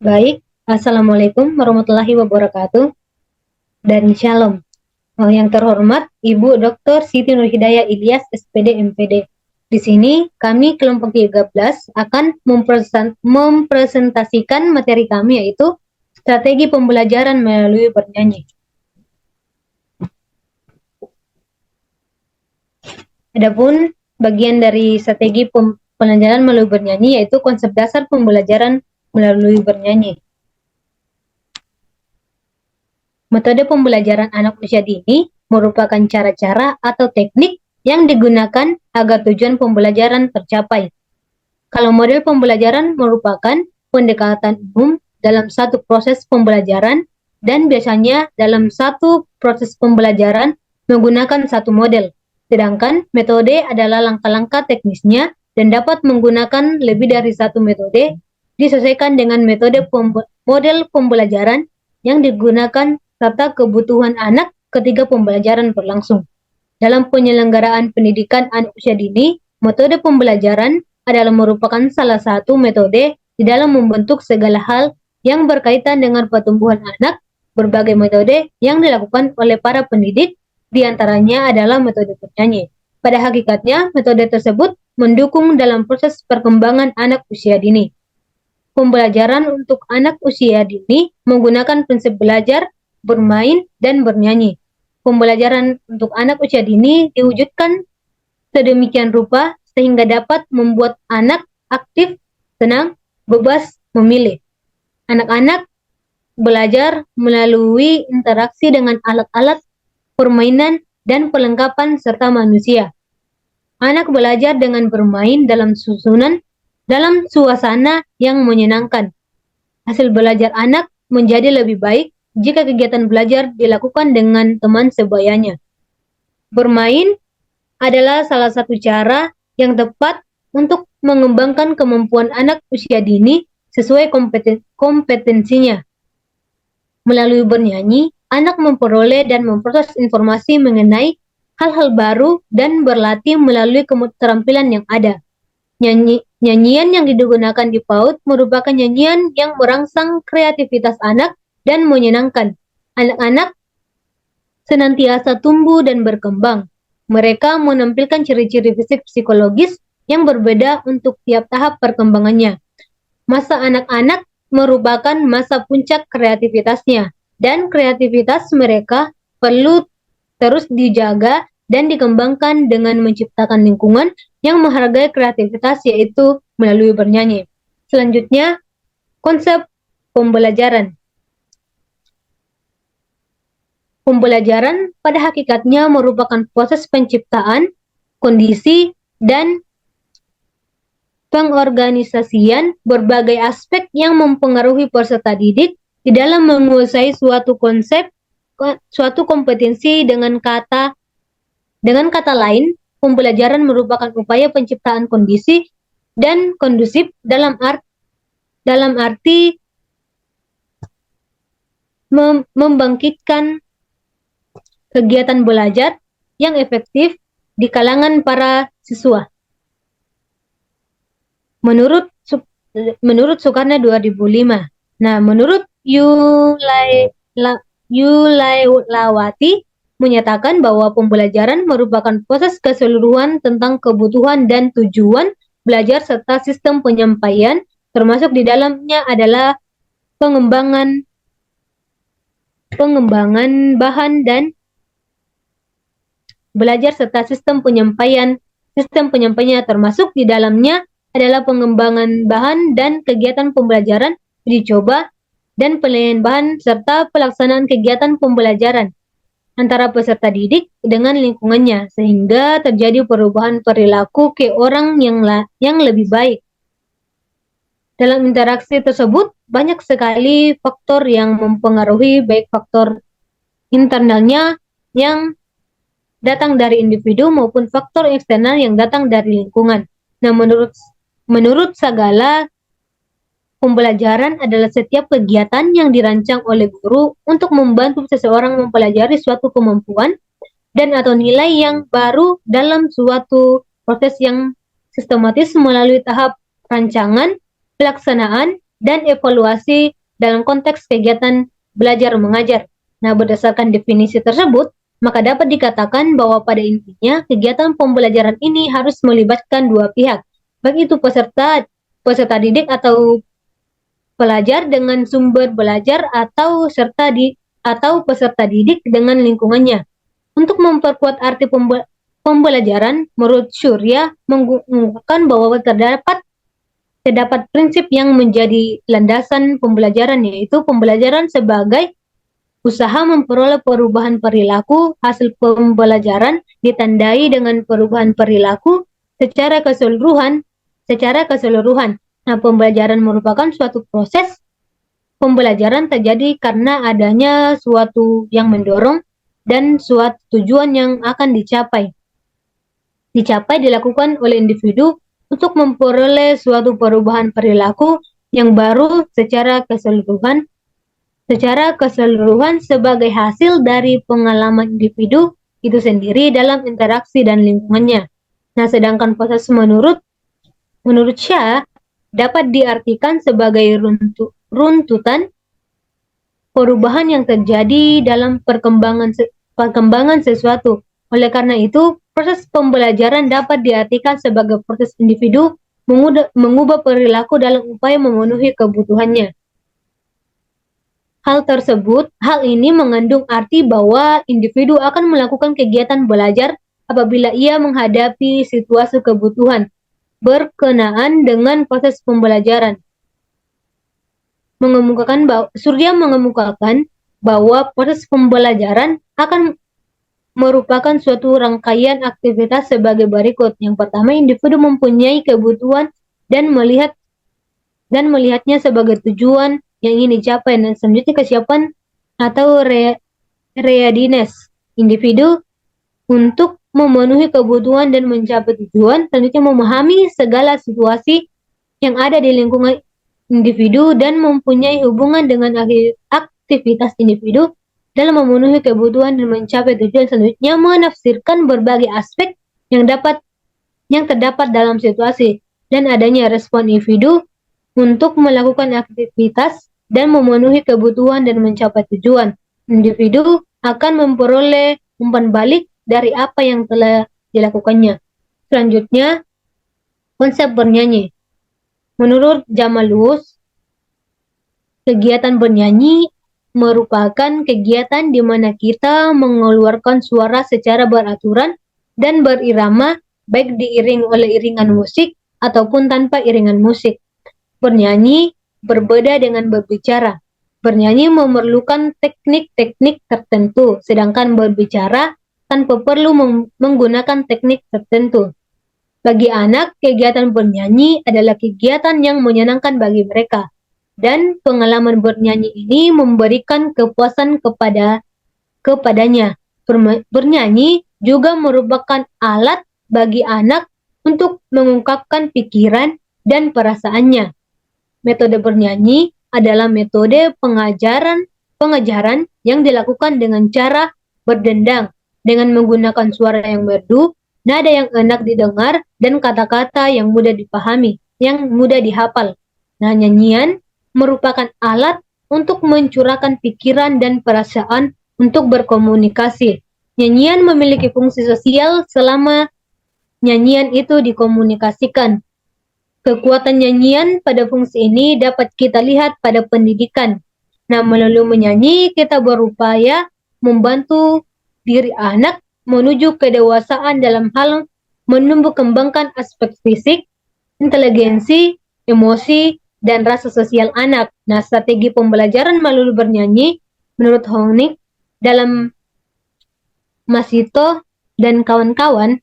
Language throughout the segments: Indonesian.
Baik, Assalamualaikum warahmatullahi wabarakatuh dan Shalom. Yang terhormat Ibu Dr. Siti Nurhidayah Ilyas, SPD MPD. Di sini kami kelompok 13 akan mempresentasikan materi kami, yaitu strategi pembelajaran melalui bernyanyi. Adapun bagian dari strategi pembelajaran melalui bernyanyi yaitu konsep dasar pembelajaran melalui bernyanyi. Metode pembelajaran anak usia dini merupakan cara-cara atau teknik yang digunakan agar tujuan pembelajaran tercapai. Kalau model pembelajaran merupakan pendekatan umum dalam satu proses pembelajaran dan biasanya dalam satu proses pembelajaran menggunakan satu model. Sedangkan metode adalah langkah-langkah teknisnya dan dapat menggunakan lebih dari satu metode disesuaikan dengan model pembelajaran yang digunakan serta kebutuhan anak ketika pembelajaran berlangsung. Dalam penyelenggaraan pendidikan anak usia dini, metode pembelajaran adalah merupakan salah satu metode di dalam membentuk segala hal yang berkaitan dengan pertumbuhan anak. Berbagai metode yang dilakukan oleh para pendidik, diantaranya adalah metode bernyanyi. Pada hakikatnya, metode tersebut mendukung dalam proses perkembangan anak usia dini. Pembelajaran untuk anak usia dini menggunakan prinsip belajar, bermain, dan bernyanyi. Pembelajaran untuk anak usia dini diwujudkan sedemikian rupa sehingga dapat membuat anak aktif, senang, bebas memilih. Anak-anak belajar melalui interaksi dengan alat-alat, permainan, dan perlengkapan serta manusia. Anak belajar dengan bermain dalam suasana yang menyenangkan. Hasil belajar anak menjadi lebih baik jika kegiatan belajar dilakukan dengan teman sebayanya. Bermain adalah salah satu cara yang tepat untuk mengembangkan kemampuan anak usia dini sesuai kompetensinya. Melalui bernyanyi, anak memperoleh dan memproses informasi mengenai hal-hal baru dan berlatih melalui keterampilan yang ada. Nyanyian yang digunakan di PAUD merupakan nyanyian yang merangsang kreativitas anak dan menyenangkan. Anak-anak senantiasa tumbuh dan berkembang. Mereka menampilkan ciri-ciri fisik psikologis yang berbeda untuk tiap tahap perkembangannya. Masa anak-anak merupakan masa puncak kreativitasnya, dan kreativitas mereka perlu terus dijaga dan dikembangkan dengan menciptakan lingkungan yang menghargai kreativitas, yaitu melalui bernyanyi. Selanjutnya, konsep pembelajaran. Pembelajaran pada hakikatnya merupakan proses penciptaan, kondisi, dan pengorganisasian berbagai aspek yang mempengaruhi peserta didik di dalam menguasai suatu kompetensi. Dengan kata lain, pembelajaran merupakan upaya penciptaan kondisi dan kondusif dalam arti membangkitkan kegiatan belajar yang efektif di kalangan para siswa. Menurut Sukarna 2005. Nah, menurut Yulaywati menyatakan bahwa pembelajaran merupakan proses keseluruhan tentang kebutuhan dan tujuan belajar serta sistem penyampaian, termasuk di dalamnya adalah pengembangan bahan dan belajar serta sistem penyampaiannya, termasuk di dalamnya adalah pengembangan bahan dan kegiatan pembelajaran, uji coba, dan penilaian bahan serta pelaksanaan kegiatan pembelajaran antara peserta didik dengan lingkungannya, sehingga terjadi perubahan perilaku ke orang yang lebih baik. Dalam interaksi tersebut, banyak sekali faktor yang mempengaruhi, baik faktor internalnya yang datang dari individu maupun faktor eksternal yang datang dari lingkungan. Nah, menurut Sagala, pembelajaran adalah setiap kegiatan yang dirancang oleh guru untuk membantu seseorang mempelajari suatu kemampuan dan atau nilai yang baru dalam suatu proses yang sistematis melalui tahap rancangan, pelaksanaan, dan evaluasi dalam konteks kegiatan belajar mengajar. Nah, berdasarkan definisi tersebut, maka dapat dikatakan bahwa pada intinya kegiatan pembelajaran ini harus melibatkan dua pihak, baik itu peserta didik atau pelajar dengan sumber belajar atau peserta didik dengan lingkungannya. Untuk memperkuat arti pembelajaran, menurut Surya mengungkapkan bahwa terdapat prinsip yang menjadi landasan pembelajaran, yaitu pembelajaran sebagai usaha memperoleh perubahan perilaku. Hasil pembelajaran ditandai dengan perubahan perilaku secara keseluruhan. Nah, pembelajaran merupakan suatu proses pembelajaran terjadi karena adanya suatu yang mendorong dan suatu tujuan yang akan dicapai dilakukan oleh individu untuk memperoleh suatu perubahan perilaku yang baru secara keseluruhan sebagai hasil dari pengalaman individu itu sendiri dalam interaksi dan lingkungannya. Nah, sedangkan proses menurut Shah dapat diartikan sebagai runtutan perubahan yang terjadi dalam perkembangan sesuatu. Oleh karena itu, proses pembelajaran dapat diartikan sebagai proses individu mengubah perilaku dalam upaya memenuhi kebutuhannya. Hal ini mengandung arti bahwa individu akan melakukan kegiatan belajar apabila ia menghadapi situasi kebutuhan berkenaan dengan proses pembelajaran. Surya mengemukakan bahwa proses pembelajaran akan merupakan suatu rangkaian aktivitas sebagai berikut. Yang pertama, individu mempunyai kebutuhan dan melihatnya sebagai tujuan yang ingin dicapai. Dan selanjutnya, kesiapan atau readiness individu untuk memenuhi kebutuhan dan mencapai tujuan. Selanjutnya, memahami segala situasi yang ada di lingkungan individu dan mempunyai hubungan dengan aktivitas individu dalam memenuhi kebutuhan dan mencapai tujuan. Selanjutnya, menafsirkan berbagai aspek yang terdapat dalam situasi dan adanya respon individu untuk melakukan aktivitas dan memenuhi kebutuhan dan mencapai tujuan. Individu akan memperoleh umpan balik dari apa yang telah dilakukannya. Selanjutnya, konsep bernyanyi. Menurut Jamalus, kegiatan bernyanyi merupakan kegiatan di mana kita mengeluarkan suara secara beraturan dan berirama, baik diiring oleh iringan musik ataupun tanpa iringan musik. Bernyanyi berbeda dengan berbicara. Bernyanyi memerlukan teknik-teknik tertentu, sedangkan berbicara tanpa perlu menggunakan teknik tertentu. Bagi anak, kegiatan bernyanyi adalah kegiatan yang menyenangkan bagi mereka, dan pengalaman bernyanyi ini memberikan kepuasan kepadanya. Bernyanyi juga merupakan alat bagi anak untuk mengungkapkan pikiran dan perasaannya. Metode bernyanyi adalah metode pengajaran yang dilakukan dengan cara berdendang, dengan menggunakan suara yang merdu, nada yang enak didengar, dan kata-kata yang mudah dipahami, yang mudah dihafal. Nah, nyanyian merupakan alat untuk mencurahkan pikiran dan perasaan untuk berkomunikasi. Nyanyian memiliki fungsi sosial selama nyanyian itu dikomunikasikan. Kekuatan nyanyian pada fungsi ini dapat kita lihat pada pendidikan. Nah, melalui menyanyi kita berupaya membantu diri anak menuju kedewasaan dalam hal menumbuh kembangkan aspek fisik, inteligensi, emosi, dan rasa sosial anak. Nah, strategi pembelajaran melalui bernyanyi menurut Honig dalam Masito dan kawan-kawan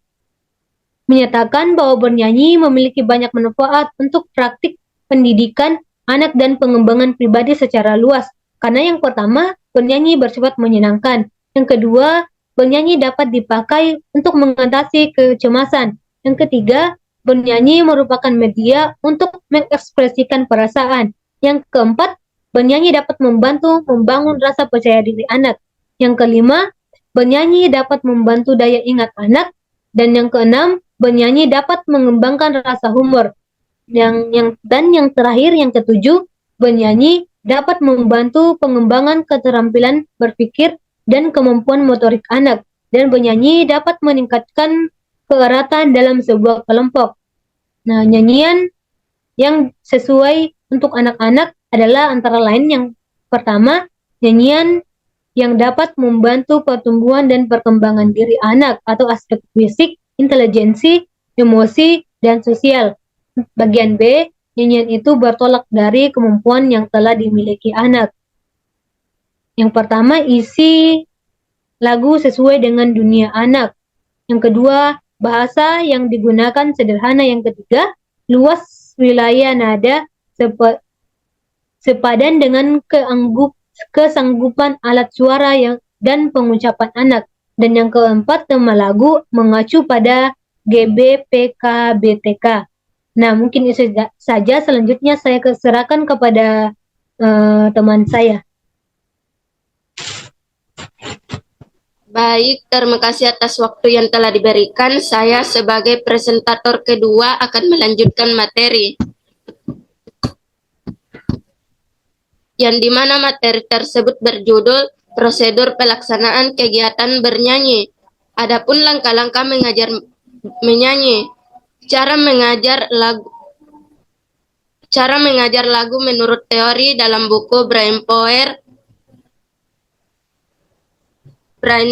menyatakan bahwa bernyanyi memiliki banyak manfaat untuk praktik pendidikan anak dan pengembangan pribadi secara luas. Karena yang pertama, bernyanyi bersifat menyenangkan. Yang kedua, bernyanyi dapat dipakai untuk mengatasi kecemasan. Yang ketiga, bernyanyi merupakan media untuk mengekspresikan perasaan. Yang keempat, bernyanyi dapat membantu membangun rasa percaya diri anak. Yang kelima, bernyanyi dapat membantu daya ingat anak. Dan yang keenam, bernyanyi dapat mengembangkan rasa humor. Dan yang terakhir, yang ketujuh, Bernyanyi dapat membantu pengembangan keterampilan berpikir dan kemampuan motorik anak, dan bernyanyi dapat meningkatkan keeratan dalam sebuah kelompok. Nah, nyanyian yang sesuai untuk anak-anak adalah antara lain yang pertama, nyanyian yang dapat membantu pertumbuhan dan perkembangan diri anak atau aspek fisik, intelijensi, emosi, dan sosial. Bagian B, nyanyian itu bertolak dari kemampuan yang telah dimiliki anak. Yang pertama, isi lagu sesuai dengan dunia anak. Yang kedua, bahasa yang digunakan sederhana. Yang ketiga, luas wilayah nada sepadan dengan kesanggupan alat suara dan pengucapan anak. Dan yang keempat, tema lagu mengacu pada GBPKBTK. Nah, mungkin itu saja. Selanjutnya saya serahkan kepada teman saya. Baik, terima kasih atas waktu yang telah diberikan. Saya sebagai presentator kedua akan melanjutkan materi. Yang dimana materi tersebut berjudul prosedur pelaksanaan kegiatan bernyanyi. Adapun langkah-langkah mengajar menyanyi. Cara mengajar lagu menurut teori dalam buku Brain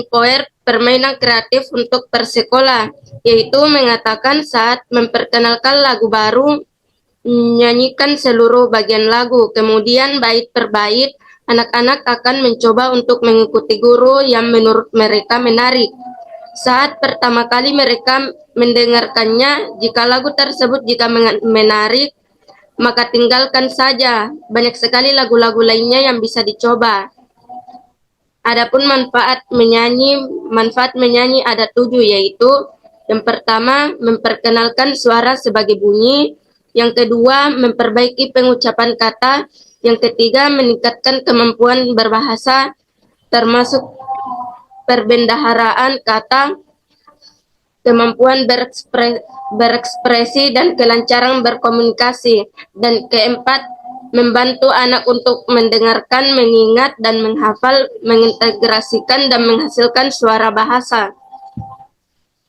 Power Permainan Kreatif untuk Persekolah, yaitu mengatakan saat memperkenalkan lagu baru, nyanyikan seluruh bagian lagu, kemudian bait per bait, anak-anak akan mencoba untuk mengikuti guru yang menurut mereka menarik. Saat pertama kali mereka mendengarkannya, jika lagu tersebut menarik, maka tinggalkan saja. Banyak sekali lagu-lagu lainnya yang bisa dicoba. Adapun manfaat menyanyi ada 7, yaitu yang pertama, memperkenalkan suara sebagai bunyi. Yang kedua, memperbaiki pengucapan kata. Yang ketiga, meningkatkan kemampuan berbahasa, termasuk perbendaharaan kata, kemampuan berekspresi, dan kelancaran berkomunikasi. Dan keempat, membantu anak untuk mendengarkan, mengingat, dan menghafal, mengintegrasikan, dan menghasilkan suara bahasa.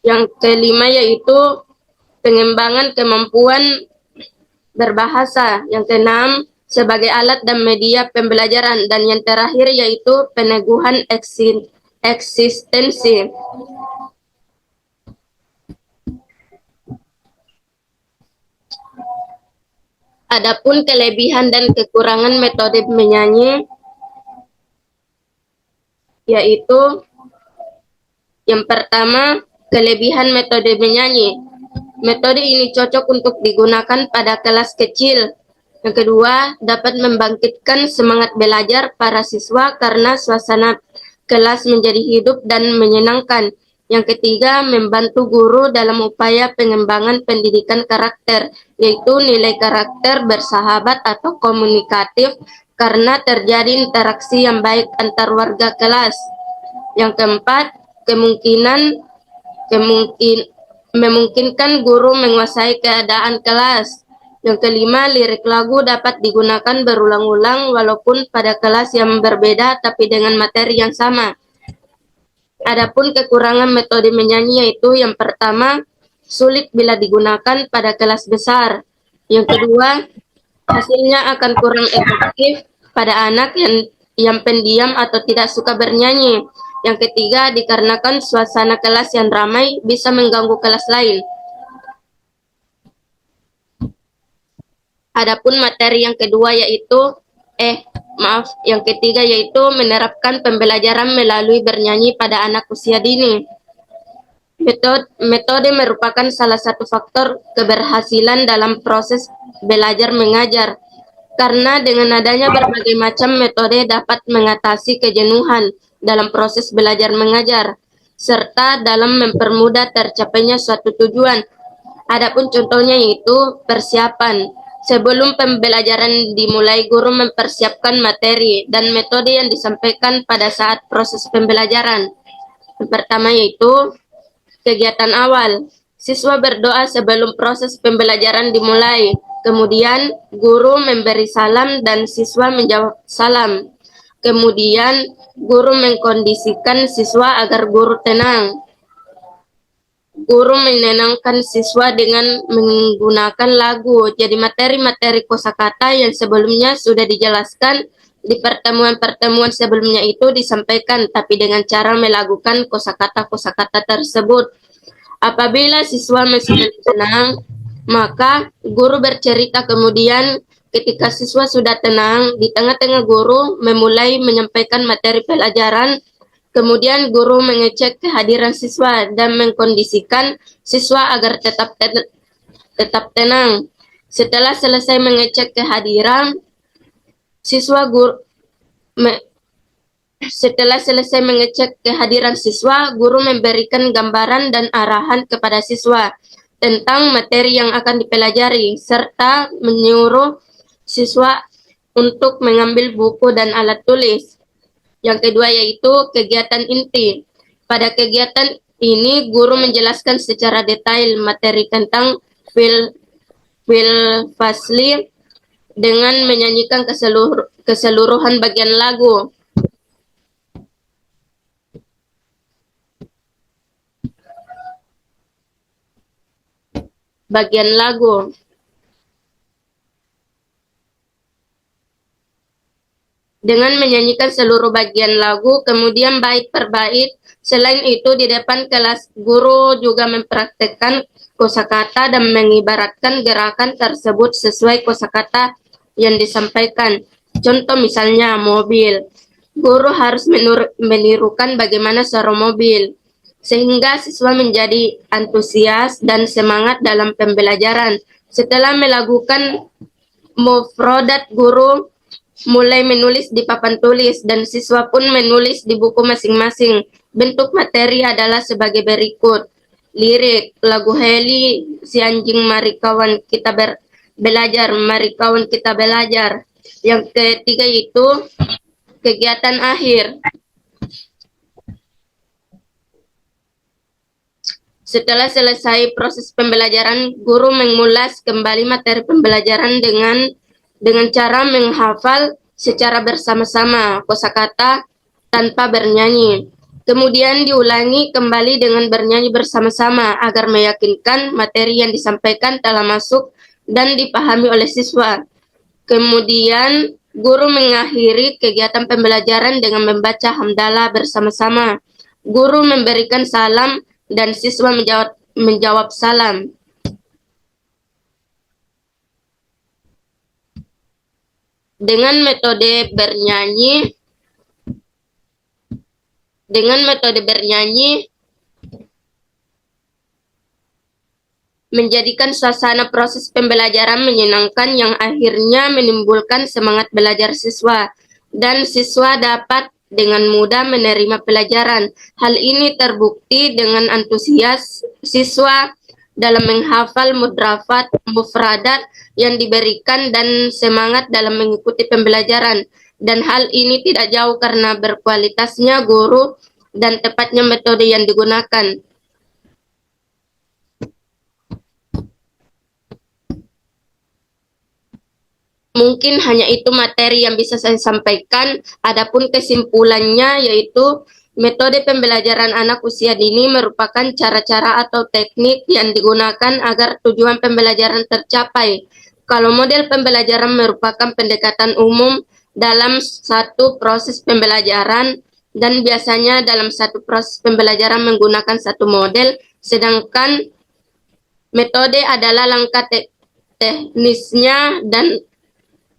Yang kelima yaitu pengembangan kemampuan berbahasa. Yang keenam, sebagai alat dan media pembelajaran. Dan yang terakhir yaitu peneguhan eksistensi. Adapun kelebihan dan kekurangan metode menyanyi yaitu yang pertama, kelebihan metode menyanyi. Metode ini cocok untuk digunakan pada kelas kecil. Yang kedua, dapat membangkitkan semangat belajar para siswa karena suasana kelas menjadi hidup dan menyenangkan. Yang ketiga, membantu guru dalam upaya pengembangan pendidikan karakter, yaitu nilai karakter bersahabat atau komunikatif karena terjadi interaksi yang baik antar warga kelas. Yang keempat, memungkinkan guru menguasai keadaan kelas. Yang kelima, lirik lagu dapat digunakan berulang-ulang walaupun pada kelas yang berbeda tapi dengan materi yang sama. Adapun kekurangan metode menyanyi yaitu yang pertama, sulit bila digunakan pada kelas besar. Yang kedua, hasilnya akan kurang efektif pada anak yang pendiam atau tidak suka bernyanyi. Yang ketiga, dikarenakan suasana kelas yang ramai bisa mengganggu kelas lain. Adapun materi yang kedua yang ketiga yaitu menerapkan pembelajaran melalui bernyanyi pada anak usia dini. Metode merupakan salah satu faktor keberhasilan dalam proses belajar mengajar. Karena dengan adanya berbagai macam metode dapat mengatasi kejenuhan dalam proses belajar mengajar, serta dalam mempermudah tercapainya suatu tujuan. Adapun contohnya yaitu persiapan. Sebelum pembelajaran dimulai, guru mempersiapkan materi dan metode yang disampaikan pada saat proses pembelajaran. Yang pertama yaitu kegiatan awal. Siswa berdoa sebelum proses pembelajaran dimulai. Kemudian guru memberi salam dan siswa menjawab salam. Kemudian guru mengkondisikan siswa agar guru tenang. Guru menenangkan siswa dengan menggunakan lagu. Jadi materi-materi kosakata yang sebelumnya sudah dijelaskan di pertemuan-pertemuan sebelumnya itu disampaikan, tapi dengan cara melakukan kosakata-kosakata tersebut. Apabila siswa masih tenang, maka guru bercerita kemudian ketika siswa sudah tenang, di tengah-tengah guru memulai menyampaikan materi pelajaran. Kemudian guru mengecek kehadiran siswa dan mengkondisikan siswa agar tetap tenang. Setelah selesai mengecek kehadiran, setelah selesai mengecek kehadiran siswa, guru memberikan gambaran dan arahan kepada siswa tentang materi yang akan dipelajari, serta menyuruh siswa untuk mengambil buku dan alat tulis. Yang kedua yaitu kegiatan inti. Pada kegiatan ini, guru menjelaskan secara detail materi tentang fil fasli dengan menyanyikan keseluruhan bagian lagu. Dengan menyanyikan seluruh bagian lagu, kemudian bait per bait. Selain itu, di depan kelas, guru juga mempraktekkan kosakata dan mengibaratkan gerakan tersebut sesuai kosakata yang disampaikan. Contoh misalnya mobil. Guru harus menirukan bagaimana suara mobil, sehingga siswa menjadi antusias dan semangat dalam pembelajaran. Setelah melakukan mufrodat, guru mulai menulis di papan tulis dan siswa pun menulis di buku masing-masing. Bentuk materi adalah sebagai berikut. Lirik, lagu Heli, si anjing mari kawan kita belajar, mari kawan kita belajar. Yang ketiga itu kegiatan akhir. Setelah selesai proses pembelajaran, guru mengulas kembali materi pembelajaran dengan cara menghafal secara bersama-sama kosakata tanpa bernyanyi. Kemudian diulangi kembali dengan bernyanyi bersama-sama agar meyakinkan materi yang disampaikan telah masuk dan dipahami oleh siswa. Kemudian guru mengakhiri kegiatan pembelajaran dengan membaca hamdalah bersama-sama. Guru memberikan salam dan siswa menjawab salam. Dengan metode bernyanyi menjadikan suasana proses pembelajaran menyenangkan yang akhirnya menimbulkan semangat belajar siswa, dan siswa dapat dengan mudah menerima pelajaran. Hal ini terbukti dengan antusias siswa dalam menghafal mufradat yang diberikan dan semangat dalam mengikuti pembelajaran. Dan hal ini tidak jauh karena berkualitasnya guru dan tepatnya metode yang digunakan. Mungkin hanya itu materi yang bisa saya sampaikan. Adapun kesimpulannya yaitu metode pembelajaran anak usia dini merupakan cara-cara atau teknik yang digunakan agar tujuan pembelajaran tercapai. Kalau model pembelajaran merupakan pendekatan umum dalam satu proses pembelajaran, dan biasanya dalam satu proses pembelajaran menggunakan satu model, sedangkan metode adalah langkah teknisnya dan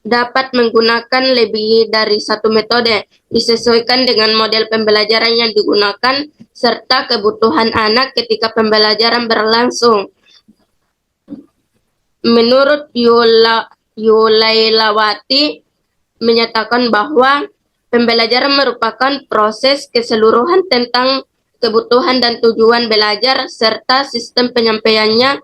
dapat menggunakan lebih dari satu metode, disesuaikan dengan model pembelajaran yang digunakan serta kebutuhan anak ketika pembelajaran berlangsung. Menurut Yulailawati menyatakan bahwa pembelajaran merupakan proses keseluruhan tentang kebutuhan dan tujuan belajar serta sistem penyampaiannya,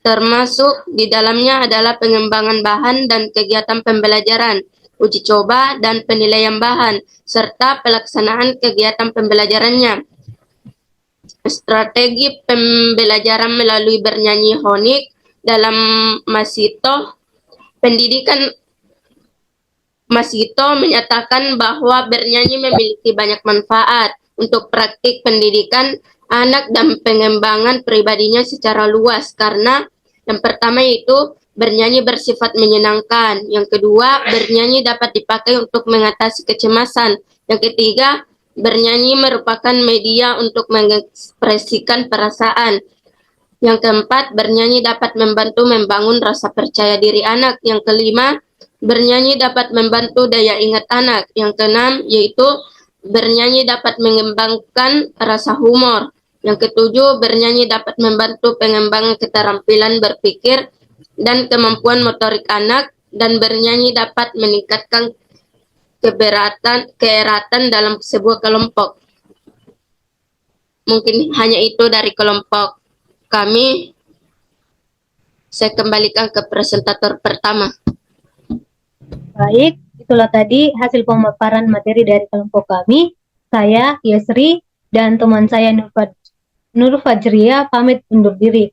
termasuk di dalamnya adalah pengembangan bahan dan kegiatan pembelajaran, uji coba dan penilaian bahan, serta pelaksanaan kegiatan pembelajarannya. Strategi pembelajaran melalui bernyanyi honik dalam Masito, pendidikan Masito menyatakan bahwa bernyanyi memiliki banyak manfaat untuk praktik pendidikan anak dan pengembangan pribadinya secara luas karena yang pertama yaitu bernyanyi bersifat menyenangkan, yang kedua bernyanyi dapat dipakai untuk mengatasi kecemasan, yang ketiga bernyanyi merupakan media untuk mengekspresikan perasaan, yang keempat bernyanyi dapat membantu membangun rasa percaya diri anak, yang kelima bernyanyi dapat membantu daya ingat anak. Yang keenam yaitu bernyanyi dapat mengembangkan rasa humor. Yang ketujuh, bernyanyi dapat membantu pengembangan keterampilan berpikir dan kemampuan motorik anak, dan bernyanyi dapat meningkatkan keeratan dalam sebuah kelompok. Mungkin hanya itu dari kelompok kami. Saya kembalikan ke presentator pertama. Baik, itulah tadi hasil pemaparan materi dari kelompok kami. Saya, Yesri, dan teman saya Nur Fajria pamit undur diri.